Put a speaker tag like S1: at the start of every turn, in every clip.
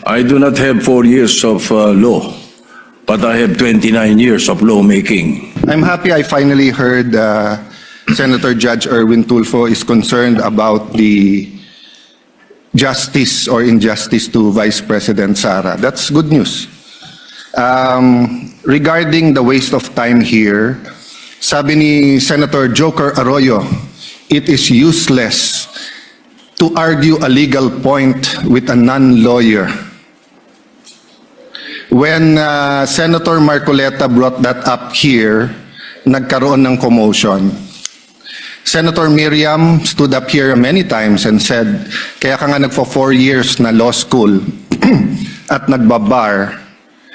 S1: I do not have 4 years of law, but I have 29 years of lawmaking.
S2: I'm happy I finally heard Senator Judge Erwin Tulfo is concerned about the justice or injustice to Vice President Sara. That's good news. Regarding the waste of time here, sabi ni Senator Joker Arroyo, it is useless to argue a legal point with a non-lawyer. When Senator Marcoleta brought that up here, nagkaroon ng commotion. Senator Miriam stood up here many times and said, kaya ka nga nagpo 4 years na law school at nagbabar.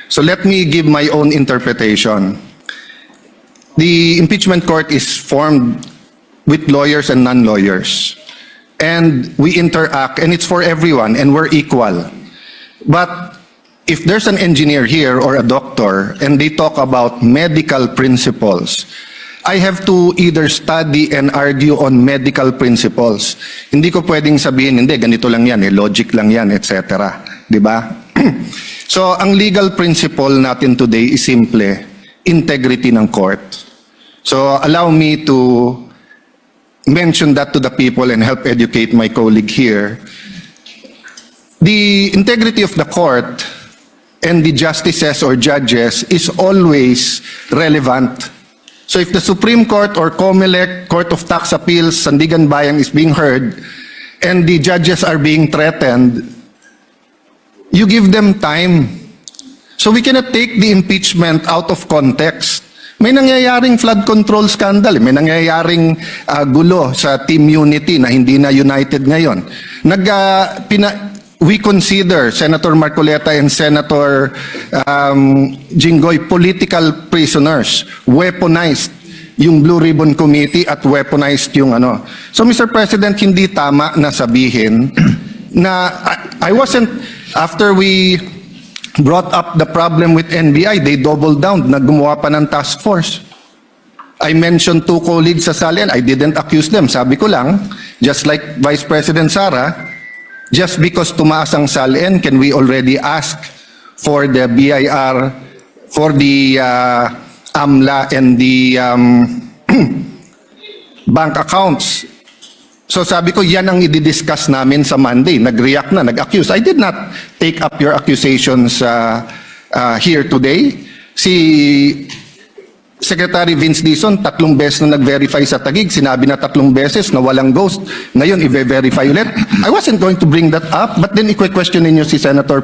S2: So let me give my own interpretation. The impeachment court is formed with lawyers and non-lawyers. And we interact, and it's for everyone, and we're equal. But if there's an engineer here or a doctor, and they talk about medical principles, I have to either study and argue on medical principles. Hindi ko pwedeng sabihin, hindi, ganito lang yan, logic lang yan, etc. Diba? So, ang legal principle natin today is simple, integrity ng court. So, allow me to mention that to the people and help educate my colleague here. The integrity of the court and the justices or judges is always relevant. So if the Supreme Court or COMELEC, Court of Tax Appeals, Sandigan Bayan is being heard and the judges are being threatened, you give them time. So we cannot take the impeachment out of context. May nangyayaring flood control scandal, may nangyayaring gulo sa Team Unity na hindi na united ngayon. We consider Senator Marcoleta and Senator Jinggoy political prisoners, weaponized yung Blue Ribbon Committee at weaponized yung ano. So Mr. President, hindi tama na sabihin na I wasn't, after we brought up the problem with NBI, they doubled down, naggumawa pa ng task force. I mentioned 2 colleagues sa Salian, I didn't accuse them. Sabi ko lang, just like Vice President Sara, just because tumaas ang SALN, can we already ask for the BIR, for the AMLA and the bank accounts? So sabi ko, yan ang i-discuss namin sa Monday. Nag-react na, nag-accuse. I did not take up your accusations here today. Si Secretary Vince Dizon, 3 beses na nag-verify sa Taguig. Sinabi na 3 beses na walang ghost. Ngayon, i-verify ulit. I wasn't going to bring that up, but then i-question ninyo si Senator